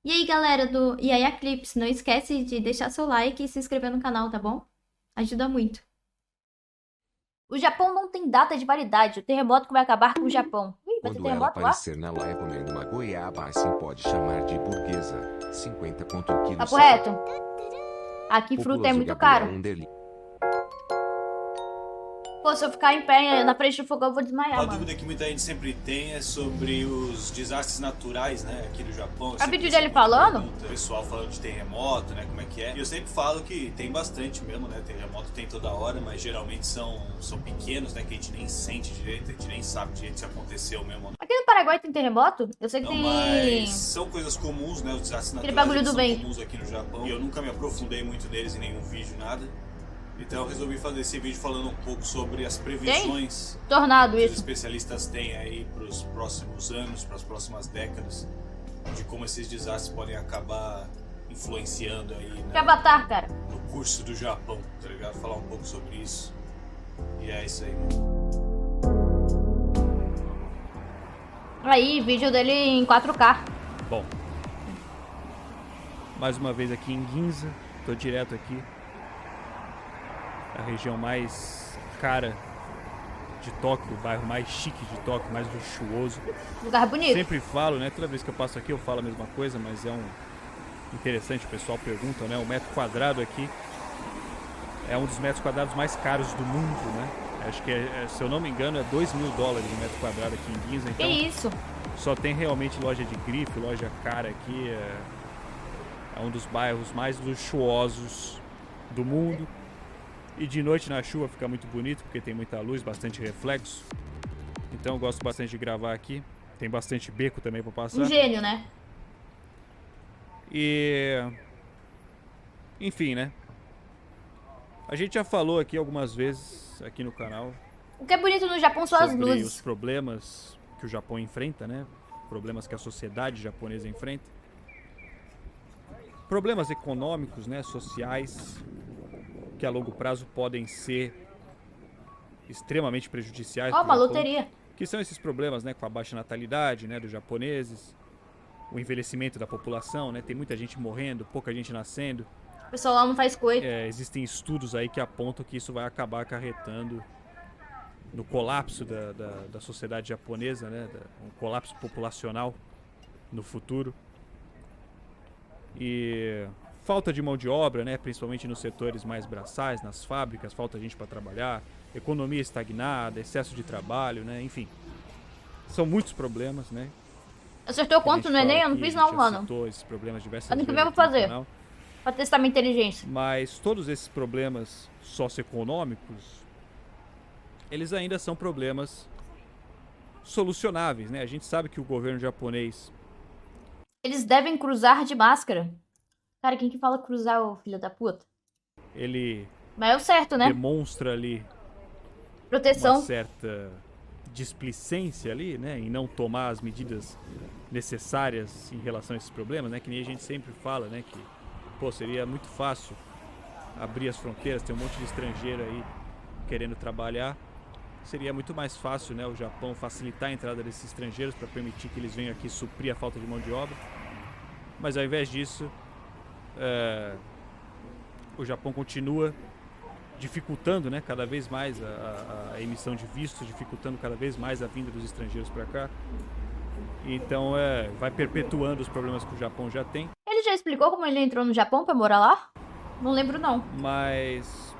E aí, galera do Yaya Clips, não esquece de deixar seu like e se inscrever no canal, tá bom? Ajuda muito. O Japão não tem data de validade. O terremoto que vai acabar com o Japão. Ih, vai ter Quando ela terremoto lá? aparecer na live comendo uma goiaba, assim pode chamar de burguesa. 50 conto o quilo. Papo reto. Aqui fruta é Populoso muito Gabriel caro. Underli. Pô, se eu ficar em pé na frente do fogão, eu vou desmaiar, Uma mano. dúvida que muita gente sempre tem é sobre os desastres naturais, né, aqui no Japão. É vídeo dele falando? O pessoal falando de terremoto, né, como é que é. E eu sempre falo que tem bastante mesmo, né, terremoto tem toda hora, mas geralmente são pequenos, né, que a gente nem sente direito, a gente nem sabe direito se aconteceu mesmo. Aqui no Paraguai tem terremoto? Eu sei que Não, tem... mas são coisas comuns, né, os desastres Aquele naturais bagulho do são bem. comuns aqui no Japão. E eu nunca me aprofundei muito neles em nenhum vídeo, nada. Então eu resolvi fazer esse vídeo falando um pouco sobre as previsões Tornado, que os isso. especialistas têm aí para os próximos anos, para as próximas décadas, de como esses desastres podem acabar influenciando aí Que avatar, cara. no curso do Japão, tá ligado? Falar um pouco sobre isso. E é isso aí. Aí, vídeo dele em 4K. Bom, mais uma vez aqui em Ginza, tô direto aqui, a região mais cara de Tóquio, o bairro mais chique de Tóquio, mais luxuoso. Lugar bonito. Sempre falo, né, toda vez que eu passo aqui eu falo a mesma coisa, mas é interessante, o pessoal pergunta, né, o metro quadrado aqui é um dos metros quadrados mais caros do mundo, né? Acho que, se eu não me engano, é $2.000 o metro quadrado aqui em Ginza, Que então isso? só tem realmente loja de grife, loja cara aqui, é um dos bairros mais luxuosos do mundo. E de noite na chuva fica muito bonito, porque tem muita luz, bastante reflexo. Então eu gosto bastante de gravar aqui. Tem bastante beco também pra passar. Um gênio, né? E... enfim, né? A gente já falou aqui algumas vezes, aqui no canal, O que é bonito no Japão são as sobre luzes. os problemas que o Japão enfrenta, né? Problemas que a sociedade japonesa enfrenta. Problemas econômicos, né? Sociais, que a longo prazo podem ser extremamente prejudiciais Ó, para uma o Japão, loteria. que são esses problemas, né, com a baixa natalidade, né, dos japoneses, o envelhecimento da população, né, tem muita gente morrendo, pouca gente nascendo. O pessoal lá não faz coisa. Existem estudos aí que apontam que isso vai acabar acarretando no colapso da sociedade japonesa, né, um colapso populacional no futuro. E falta de mão de obra, né, principalmente nos setores mais braçais, nas fábricas, falta gente para trabalhar, economia estagnada, excesso de trabalho, né, enfim. São muitos problemas, né? Acertou quanto no Enem? Eu não fiz não, mano. Citou esses problemas diversas Ano que vezes vem eu vou aqui no fazer. canal. Pra testar minha inteligência. Mas todos esses problemas socioeconômicos, eles ainda são problemas solucionáveis, né? A gente sabe que o governo japonês... Eles devem cruzar de máscara. Cara, quem que fala cruzar, ô filho da puta? ele Mas é o certo, né? demonstra ali uma Proteção. certa displicência ali, né, em não tomar as medidas necessárias em relação a esses problemas, né, que nem a gente sempre fala, né, que, pô, seria muito fácil abrir as fronteiras, ter um monte de estrangeiro aí querendo trabalhar, seria muito mais fácil, né, o Japão facilitar a entrada desses estrangeiros para permitir que eles venham aqui suprir a falta de mão de obra, mas ao invés disso, o Japão continua dificultando, né, cada vez mais a emissão de vistos, dificultando cada vez mais a vinda dos estrangeiros para cá. Então vai perpetuando os problemas que o Japão já tem. Ele já explicou como ele entrou no Japão pra morar lá? Não lembro não. Mas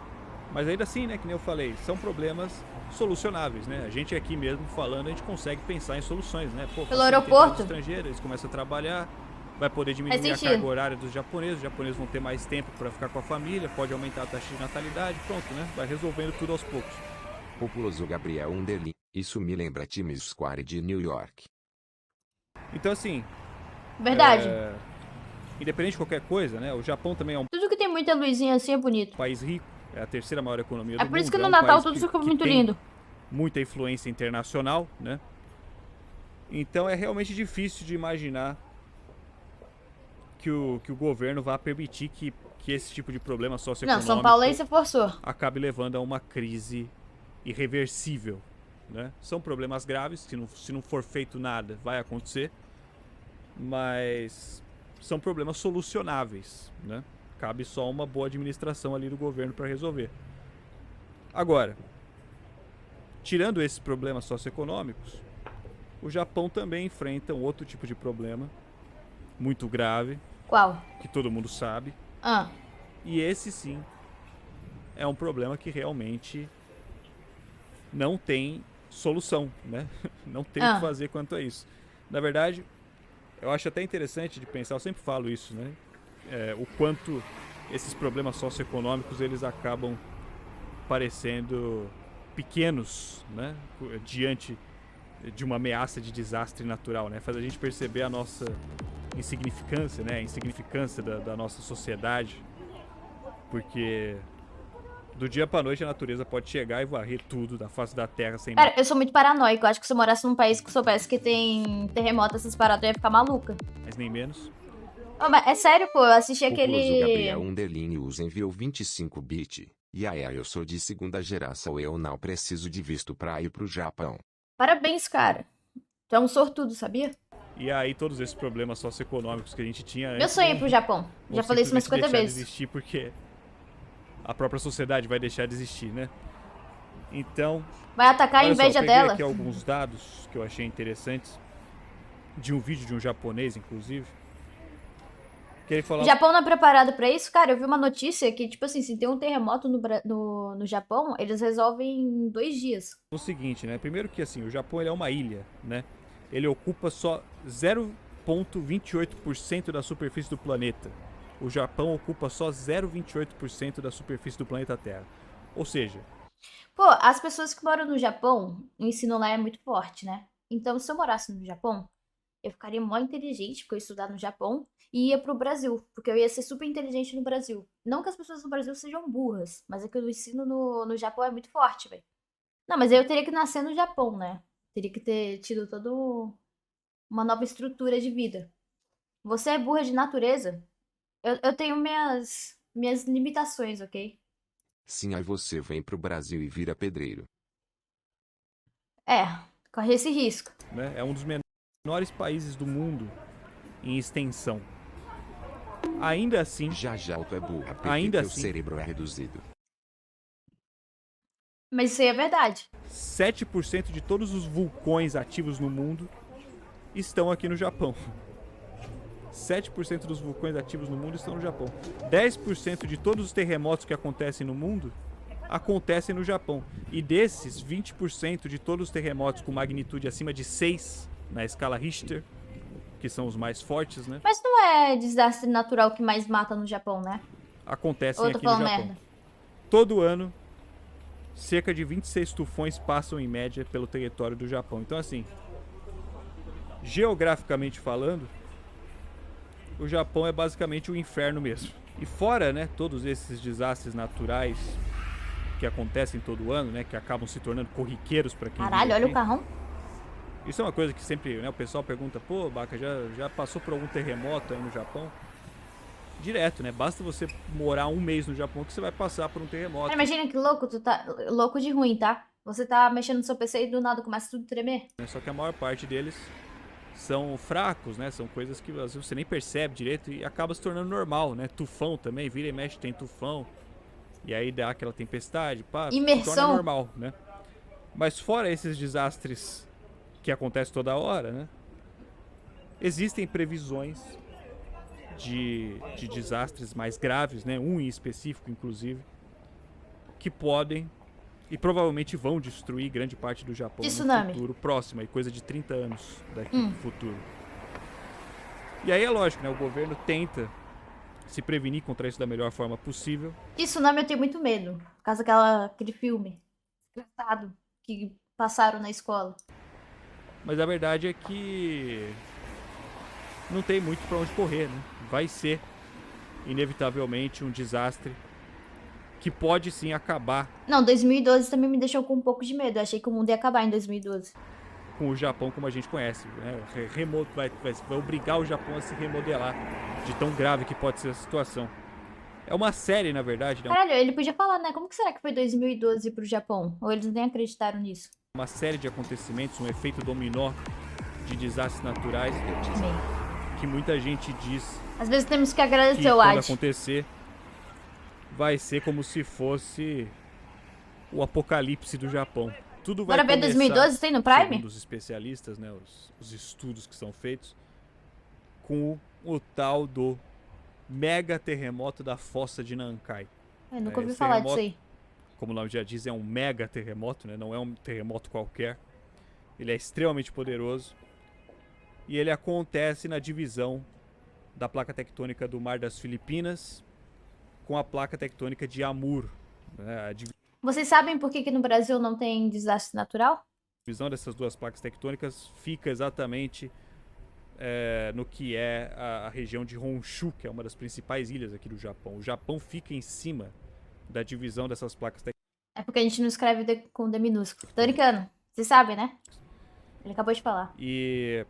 ainda assim, né, que nem eu falei, são problemas solucionáveis, né? A gente aqui mesmo falando, a gente consegue pensar em soluções, né? Pô, Pelo facilita a entrada aeroporto? dos estrangeiros, eles começam a trabalhar, vai poder diminuir a sentido. carga horária dos japoneses vão ter mais tempo para ficar com a família, pode aumentar a taxa de natalidade, pronto, né? Vai resolvendo tudo aos poucos. Populoso Gabriel Underli. Isso me lembra Times Square de New York. Então assim, Verdade. independente de qualquer coisa, né? O Japão também é um Tudo que tem muita luzinha assim é bonito. país rico, é a terceira maior economia do É mundo. por isso que no um Natal país tudo fica que muito tem lindo. muita influência internacional, né? Então é realmente difícil de imaginar que o governo vá permitir que esse tipo de problema Não, socioeconômico São Paulo aí você forçou. acabe levando a uma crise irreversível, né? São problemas graves, se não for feito nada, vai acontecer, mas são problemas solucionáveis, né? Cabe só uma boa administração ali do governo para resolver. Agora, tirando esses problemas socioeconômicos, o Japão também enfrenta um outro tipo de problema muito grave, Qual? que todo mundo sabe, Ah, e esse sim é um problema que realmente não tem solução, né? Não tem o que fazer quanto a isso. Na verdade, eu acho até interessante de pensar, eu sempre falo isso, né? O quanto esses problemas socioeconômicos eles acabam parecendo pequenos, né? Diante de uma ameaça de desastre natural, né? Faz a gente perceber a nossa insignificância, né? A insignificância da nossa sociedade, porque do dia pra noite a natureza pode chegar e varrer tudo da face da terra sem... cara, eu sou muito paranoico. Eu acho que se eu morasse num país que soubesse que tem terremoto, essas paradas, eu ia ficar maluca. Mas nem menos. Oh, mas é sério, pô, eu assisti O aquele... Gabriel Underline enviou 25 bit. E aí, eu sou de segunda geração, eu não preciso de visto pra ir pro Japão. Parabéns, cara. Tu é um sortudo, sabia? E aí todos esses problemas socioeconômicos que a gente tinha Meu antes sonho é ir vão- pro Japão. vão Já falei isso umas simplesmente 50 deixar vezes. de existir porque a própria sociedade vai deixar de existir, né? Então, Vai atacar a olha só, eu inveja peguei dela. aqui alguns dados que eu achei interessantes de um vídeo de um japonês, inclusive, que ele O falava Japão não é preparado pra isso? Cara, eu vi uma notícia que, tipo assim, se tem um terremoto no Japão, eles resolvem em 2 dias. o seguinte, né? Primeiro que assim, o Japão ele é uma ilha, né? Ele ocupa só 0,28% da superfície do planeta. O Japão ocupa só 0,28% da superfície do planeta Terra. Ou seja, Pô, as pessoas que moram no Japão, o ensino lá é muito forte, né? Então, se eu morasse no Japão, eu ficaria mó inteligente, porque eu ia estudar no Japão, e ia pro Brasil, porque eu ia ser super inteligente no Brasil. Não que as pessoas no Brasil sejam burras, mas é que o ensino no Japão é muito forte, velho. Não, mas aí eu teria que nascer no Japão, né? Teria que ter tido toda uma nova estrutura de vida. Você é burra de natureza? Eu tenho minhas limitações, ok? Sim, aí você vem pro Brasil e vira pedreiro. É, corre esse risco. né, é um dos menores países do mundo em extensão. Ainda assim, Já tu é burra porque Ainda teu assim. cérebro é reduzido. Mas isso aí é verdade. 7% de todos os vulcões ativos no mundo estão aqui no Japão. 7% dos vulcões ativos no mundo estão no Japão. 10% de todos os terremotos que acontecem no mundo acontecem no Japão. E desses, 20% de todos os terremotos com magnitude acima de 6 na escala Richter, que são os mais fortes, né? Mas não é desastre natural que mais mata no Japão, né? Acontecem Ou eu tô aqui no falando Japão. merda? Todo ano, cerca de 26 tufões passam em média pelo território do Japão. Então, assim, geograficamente falando, o Japão é basicamente o inferno mesmo. E fora, né, todos esses desastres naturais que acontecem todo ano, né, que acabam se tornando corriqueiros para quem Caralho, vive olha o aqui. carrão. Isso é uma coisa que sempre, né, o pessoal pergunta, pô, Baca, já passou por algum terremoto aí no Japão? Direto, né? Basta você morar um mês no Japão que você vai passar por um terremoto. Cara, imagina que louco, tu tá louco de ruim, tá? Você tá mexendo no seu PC e do nada começa tudo a tremer. Né? Só que a maior parte deles são fracos, né? São coisas que às vezes você nem percebe direito e acaba se tornando normal, né? Tufão também, vira e mexe tem tufão. E aí dá aquela tempestade, pá, se Imersão. torna normal, né? Mas fora esses desastres que acontecem toda hora, né? Existem previsões de desastres mais graves, né? Um em específico, inclusive, que podem e provavelmente vão destruir grande parte do Japão De no tsunami. futuro próximo, aí coisa de 30 anos daqui no futuro. E aí é lógico, né? O governo tenta se prevenir contra isso da melhor forma possível. De tsunami eu tenho muito medo. Por causa daquele filme desgraçado que passaram na escola. Mas a verdade é que não tem muito pra onde correr, né? Vai ser inevitavelmente um desastre que pode sim acabar Não, 2012 também me deixou com um pouco de medo. Eu achei que o mundo ia acabar em 2012. com o Japão como a gente conhece, né? Vai obrigar o Japão a se remodelar de tão grave que pode ser a situação. É uma série, na verdade, né? Caralho, ele podia falar, né? Como que será que foi 2012 pro Japão? Ou eles nem acreditaram nisso? Uma série de acontecimentos, um efeito dominó de desastres naturais Amém. que muita gente diz Às vezes temos que que agradecer o quando Ad. acontecer, vai ser como se fosse o apocalipse do Japão. Tudo vai Bora ver começar, 2012, tem no Prime? segundo os especialistas, né, os estudos que são feitos, com o tal do mega terremoto da fossa de Nankai. Eu nunca ouvi esse falar terremoto, disso aí. como o nome já diz, é um mega terremoto, né? Não é um terremoto qualquer. Ele é extremamente poderoso. E ele acontece na divisão da placa tectônica do Mar das Filipinas com a placa tectônica de Amur. Né? A Vocês sabem por que no Brasil não tem desastre natural? divisão dessas duas placas tectônicas fica exatamente no que é a região de Honshu, que é uma das principais ilhas aqui do Japão. O Japão fica em cima da divisão dessas placas tectônicas. É porque a gente não escreve com D minúsculo. Tô brincando. Vocês sabem, né? Ele acabou de falar. E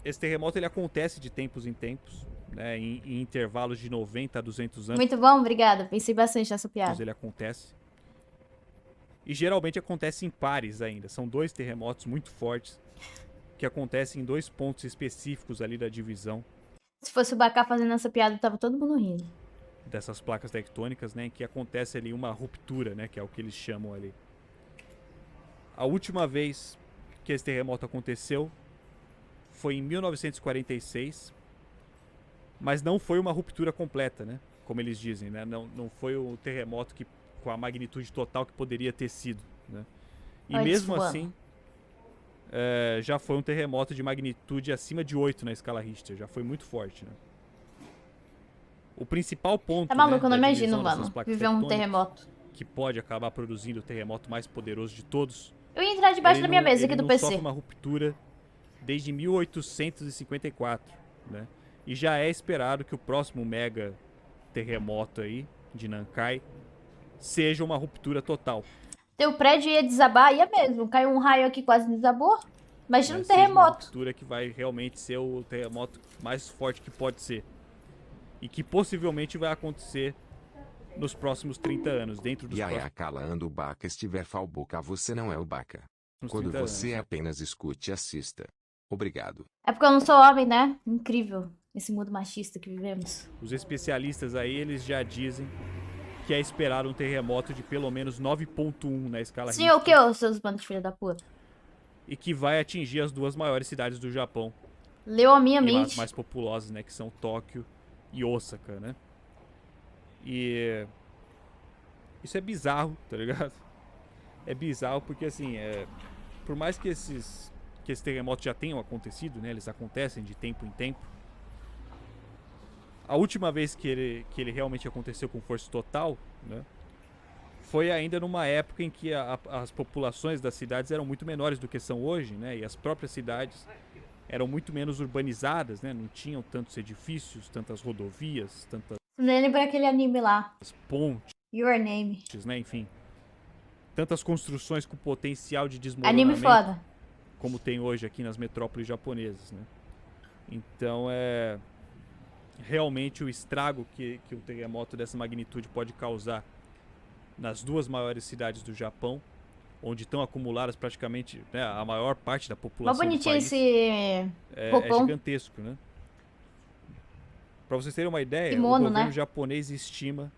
esse terremoto ele acontece de tempos em tempos, né, em intervalos de 90 a 200 anos. Muito bom, obrigada. Pensei bastante nessa piada. Ele acontece. E geralmente acontece em pares ainda. São dois terremotos muito fortes que acontecem em dois pontos específicos ali da divisão Se fosse o Bacá fazendo essa piada, tava todo mundo rindo. dessas placas tectônicas, né, que acontece ali uma ruptura, né, que é o que eles chamam ali. A última vez que esse terremoto aconteceu foi em 1946, mas não foi uma ruptura completa, né, como eles dizem, né, não foi o terremoto que com a magnitude total que poderia ter sido, né. E Olha mesmo isso voando. assim, já foi um terremoto de magnitude acima de 8 na escala Richter, já foi muito forte, né. O principal ponto, Tá maluco, eu né, não da imagino, divisão dessas mano, placas viver um tectônicas, terremoto. que pode acabar produzindo o terremoto mais poderoso de todos. Eu ia entrar debaixo Ele da minha não- mesa ele aqui do não PC. sofre uma ruptura desde 1854, né? E já é esperado que o próximo mega terremoto aí de Nankai seja uma ruptura total. Teu prédio ia desabar, ia mesmo. Caiu um raio aqui, quase desabou. Imagina um Seja uma terremoto. ruptura que vai realmente ser o terremoto mais forte que pode ser. E que possivelmente vai acontecer nos próximos 30 anos, dentro dos E aí, próximos quando o Baca estiver falboca, você não é o Baca. Quando 30 você anos. apenas escute e assista. Obrigado. É porque eu não sou homem, né? Incrível esse mundo machista que vivemos. Os especialistas aí, eles já dizem que é esperado um terremoto de pelo menos 9.1 na escala Sim, o Richter que, ô, seus bandos de filha da puta? e que vai atingir as duas maiores cidades do Japão Leu a minha e as mente. mais populosas, né, que são Tóquio e Osaka, né? E isso é bizarro, tá ligado? É bizarro porque assim, por mais que esses terremotos já tenham acontecido, né, eles acontecem de tempo em tempo. A última vez que ele realmente aconteceu com força total, né, foi ainda numa época em que as populações das cidades eram muito menores do que são hoje, né, e as próprias cidades eram muito menos urbanizadas, né, não tinham tantos edifícios, tantas rodovias, tantas Lembra aquele anime lá, pontes, Your Name. né, enfim, tantas construções com potencial de Anime desmoronamento foda. como tem hoje aqui nas metrópoles japonesas, né? Então realmente o estrago que um terremoto dessa magnitude pode causar nas duas maiores cidades do Japão, onde estão acumuladas praticamente, né, a maior parte da Mó população do bonitinho país, esse é roupão. gigantesco, né? Para vocês terem uma ideia, Kimono, o governo né? japonês estima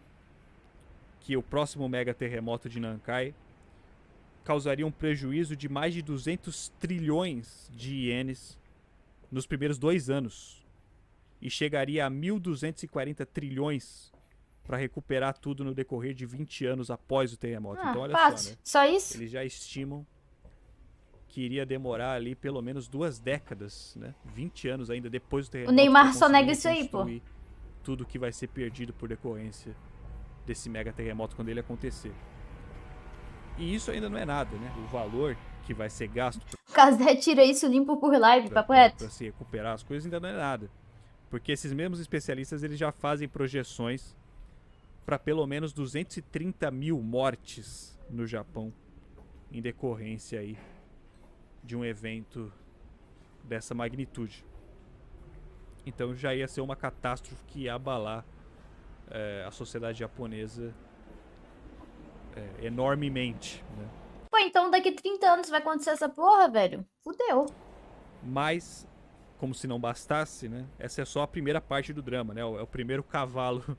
que o próximo mega terremoto de Nankai causaria um prejuízo de mais de 200 trilhões de ienes nos primeiros 2 anos e chegaria a 1.240 trilhões para recuperar tudo no decorrer de 20 anos após o terremoto. Ah, Então olha fácil. só, né? Só isso? Eles já estimam que iria demorar ali pelo menos 2 décadas, né? 20 anos ainda depois do terremoto. Neymar pra só conseguir nega isso aí, pô. reconstruir tudo que vai ser perdido por decorrência desse mega terremoto quando ele acontecer. E isso ainda não é nada, né? O valor que vai ser gasto O Kazé tira isso limpo por live, papo reto. para se recuperar as coisas ainda não é nada. Porque esses mesmos especialistas eles já fazem projeções para pelo menos 230 mil mortes no Japão em decorrência aí de um evento dessa magnitude. Então já ia ser uma catástrofe que ia abalar a sociedade japonesa enormemente, né? Pô, então daqui 30 anos vai acontecer essa porra, velho? Fudeu. Mas como se não bastasse, né? Essa é só a primeira parte do drama, né? É o primeiro cavalo,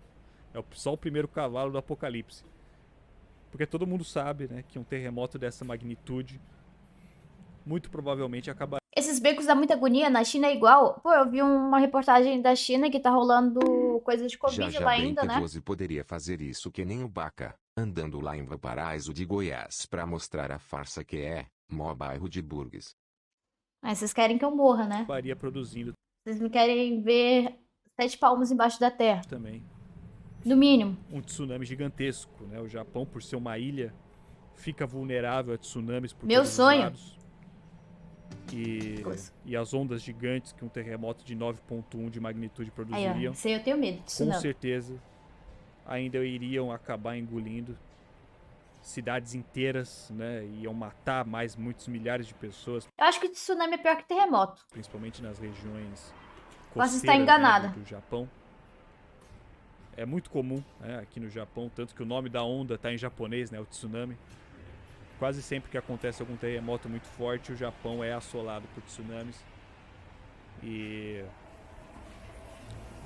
só o primeiro cavalo do apocalipse. Porque todo mundo sabe, né, que um terremoto dessa magnitude muito provavelmente acabaria. Esses becos dá muita agonia, na China é igual. Pô, eu vi uma reportagem da China que tá rolando coisa de Covid Já lá bem ainda, que né? você poderia fazer isso que nem o Baca, andando lá em Valparaíso de Goiás pra mostrar a farsa que é, mó bairro de burgues. Mas vocês querem que eu morra, né? Acabaria produzindo Vocês não querem ver 7 palmos embaixo da terra, também no mínimo. um tsunami gigantesco, né? O Japão, por ser uma ilha, fica vulnerável a tsunamis por Meu todos sonho. os lados. E as ondas gigantes que um terremoto de 9.1 de magnitude Aí, ó, produziriam, isso aí eu tenho medo disso com não. certeza, ainda iriam acabar engolindo cidades inteiras, né? Iam matar mais muitos milhares de pessoas, Eu acho que tsunami é pior que terremoto. principalmente nas regiões Posso estar costeiras, enganada. né, do Japão. É muito comum, né, aqui no Japão, tanto que o nome da onda está em japonês, né, o tsunami. Quase sempre que acontece algum terremoto muito forte, o Japão é assolado por tsunamis. E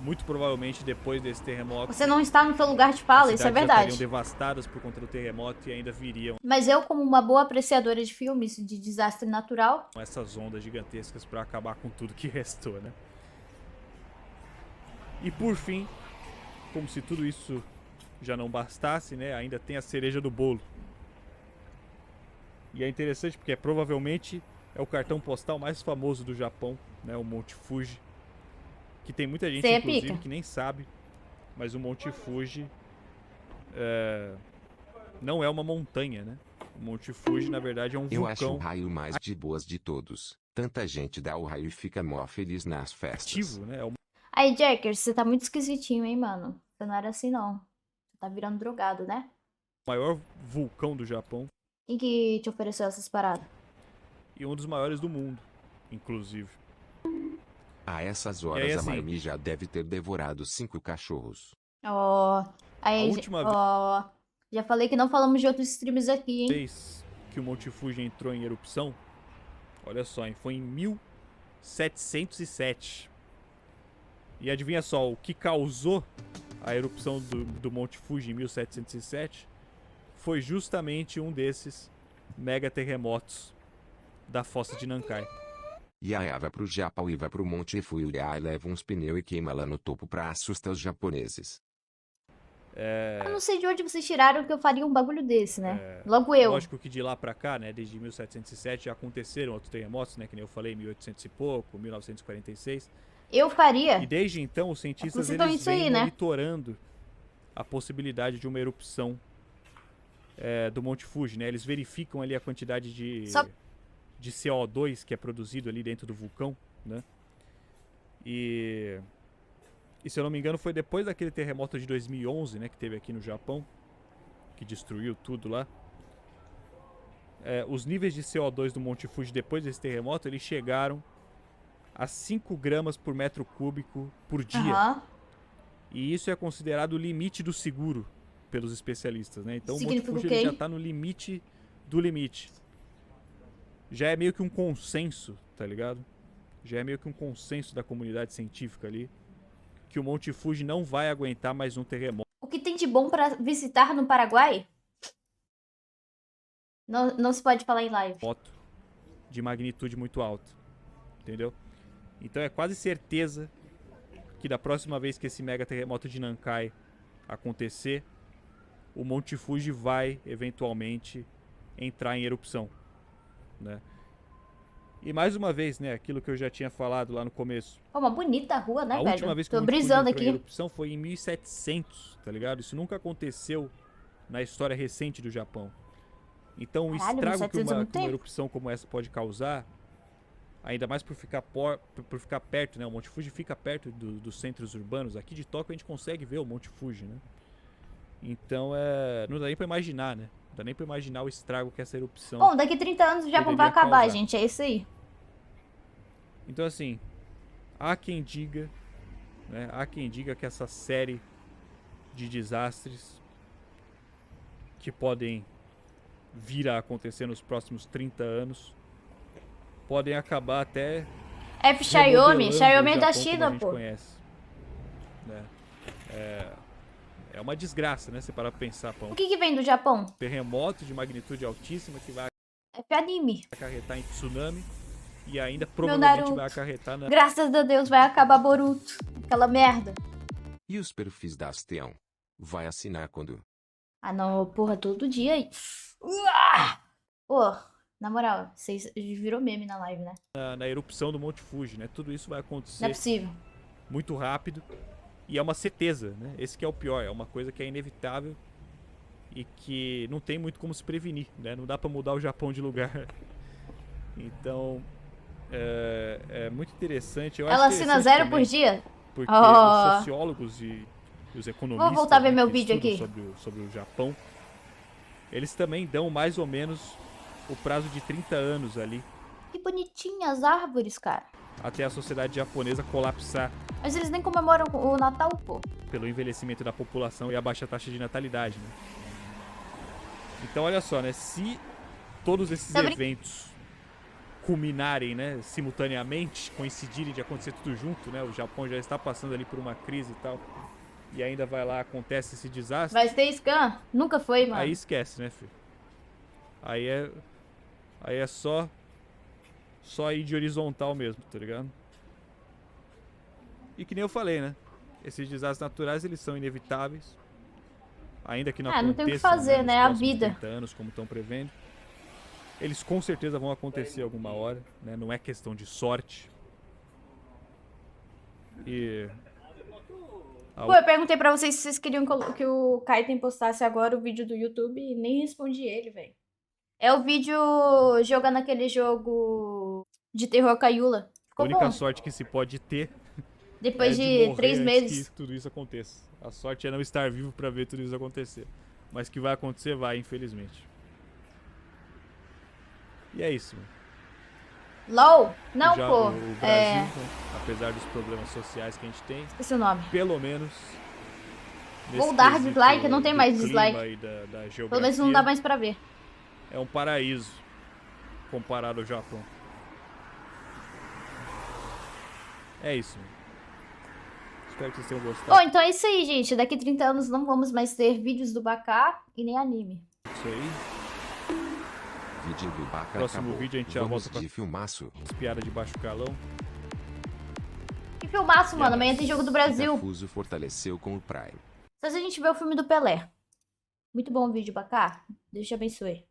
muito provavelmente depois desse terremoto, Você não está no seu lugar de as fala, isso é cidades já estariam verdade. devastadas por conta do terremoto e ainda viriam Mas eu, como uma boa apreciadora de filmes de desastre natural, essas ondas gigantescas para acabar com tudo que restou, né? E por fim, como se tudo isso já não bastasse, né? Ainda tem a cereja do bolo. E é interessante porque provavelmente é o cartão postal mais famoso do Japão, né? O Monte Fuji. Que tem muita gente, Cê é inclusive, pica. que nem sabe. Mas o Monte Fuji não é uma montanha, né? O Monte Fuji, na verdade, é um Eu acho o vulcão raio mais de boas de todos. Tanta gente dá o raio e fica mó feliz nas festas. ativo, né? É o Aí, Jacker, você tá muito esquisitinho, hein, mano? Você não era assim, não. Você tá virando drogado, né? maior vulcão do Japão Quem que te ofereceu essas paradas? e um dos maiores do mundo, inclusive. A essas E horas aí, a assim, Mayumi já deve ter devorado 5 cachorros. Ó. Aí, A última ó. Já falei que não falamos de outros streams aqui, hein? vez que o Monte Fuji entrou em erupção, olha só, hein, foi em 1707. E adivinha só, o que causou a erupção do Monte Fuji em 1707 foi justamente um desses mega terremotos da fossa de Nankai. E aí vai pro Japão e vai pro Monte Fuji e leva uns pneus e queima lá no topo pra assustar os japoneses. Eu não sei de onde vocês tiraram que eu faria um bagulho desse, né? Logo eu. Lógico que de lá pra cá, né, desde 1707 já aconteceram outros terremotos, né, que nem eu falei, 1800 e pouco, 1946. Eu faria. E desde então os cientistas Citam eles isso aí, vêm né? monitorando a possibilidade de uma erupção do Monte Fuji, né? Eles verificam ali a quantidade Só- de CO2 que é produzido ali dentro do vulcão, né? E se eu não me engano foi depois daquele terremoto de 2011, né, que teve aqui no Japão, que destruiu tudo lá. Os níveis de CO2 do Monte Fuji depois desse terremoto, eles chegaram a 5 gramas por metro cúbico por dia. Aham. E isso é considerado o limite do seguro pelos especialistas, né? Então Significa o Monte o Fuji ele quê? já está no limite do limite. Já é meio que um consenso, tá ligado? Já é meio que um consenso da comunidade científica ali que o Monte Fuji não vai aguentar mais um terremoto O que tem de bom pra visitar no Paraguai? Não se pode falar em live. de magnitude muito alta, entendeu? Então é quase certeza que da próxima vez que esse mega terremoto de Nankai acontecer, o Monte Fuji vai eventualmente entrar em erupção, né? E mais uma vez, né, aquilo que eu já tinha falado lá no começo. Pô, uma bonita rua, né, A velho? última vez que o Tô Monte Fuji brisando entrou em aqui. erupção foi em 1700, tá ligado? Isso nunca aconteceu na história recente do Japão. Então o Caralho, estrago que 1700 é uma, muito que uma tempo. erupção como essa pode causar, ainda mais por ficar perto, né? O Monte Fuji fica perto dos centros urbanos. Aqui de Tóquio a gente consegue ver o Monte Fuji, né? Então não dá nem pra imaginar, né? Não dá nem pra imaginar o estrago que essa erupção... Bom, daqui 30 anos o Japão vai poderia acabar, causar. gente. É isso aí. Então assim, há quem diga, né? Há quem diga que essa série de desastres que podem vir a acontecer nos próximos 30 anos podem acabar até F Xiaomi. remodelando Xiaomi o é da Japão como a China, gente pô. conhece, né? É uma desgraça, né? Você parar pra pensar, pô. O que vem do Japão? Terremoto de magnitude altíssima que vai F anime. acarretar em tsunami e ainda Meu provavelmente Naruto. vai acarretar na Graças a Deus vai acabar Boruto. Aquela merda. E os perfis da Asteon? Vai assinar quando? Ah, não, porra, todo dia. Uah! Pô, na moral, vocês virou meme na live, né? na erupção do Monte Fuji, né? Tudo isso vai Não é acontecer possível. muito rápido e é uma certeza, né? Esse que é o pior, é uma coisa que é inevitável e que não tem muito como se prevenir, né? Não dá pra mudar o Japão de lugar. Então, é muito interessante. Eu Ela acho assina interessante 0 por também, dia? porque Oh. os sociólogos e os economistas, Vou voltar a ver né, meu que vídeo estudam aqui. sobre o Japão, eles também dão mais ou menos o prazo de 30 anos ali Que bonitinhas as árvores, cara. até a sociedade japonesa colapsar Mas eles nem comemoram o Natal, pô. pelo envelhecimento da população e a baixa taxa de natalidade, né? Então olha só, né? Se todos esses Tá eventos culminarem, né, simultaneamente, coincidirem de acontecer tudo junto, né? O Japão já está passando ali por uma crise e tal, e ainda vai lá, acontece esse desastre, Vai ter scan? Nunca foi, mano. aí esquece, né, filho? Aí é só ir de horizontal mesmo, tá ligado? E que nem eu falei, né? Esses desastres naturais, eles são inevitáveis. Ainda que não não tem o que aconteçam, fazer, nos né? A próximos vida. 30 anos, como estão prevendo. Eles com certeza vão acontecer alguma hora, né? Não é questão de sorte. E... Pô, eu perguntei pra vocês se vocês queriam que o Kaiten postasse agora o vídeo do YouTube e nem respondi ele, velho. É o vídeo jogando aquele jogo de terror Caiula. A Ficou única bom. sorte que se pode ter Depois é de morrer 3 antes meses. que tudo isso aconteça. A sorte é não estar vivo pra ver tudo isso acontecer. Mas que vai acontecer, vai, infelizmente. E é isso, mano. LOL? Não, Já pô. o Brasil, né, apesar dos problemas sociais que a gente tem, Esqueci o nome. pelo menos Vou dar quesito dislike, não tem do mais clima dislike. e da geografia, Pelo menos não dá mais pra ver. é um paraíso comparado ao Japão. É isso, mano. Espero que vocês tenham gostado. Bom, então é isso aí, gente. Daqui 30 anos não vamos mais ter vídeos do Bacá e nem anime. Isso aí. Vídeo do Baca Próximo acabou. vídeo a gente já Vamos volta pra de filmaço. as piadas de baixo calão. Que filmaço, mano. Amanhã tem jogo do Brasil. Fuso fortaleceu com o Prime. Só se a gente ver o filme do Pelé. Muito bom o vídeo, Bacá. Deus te abençoe.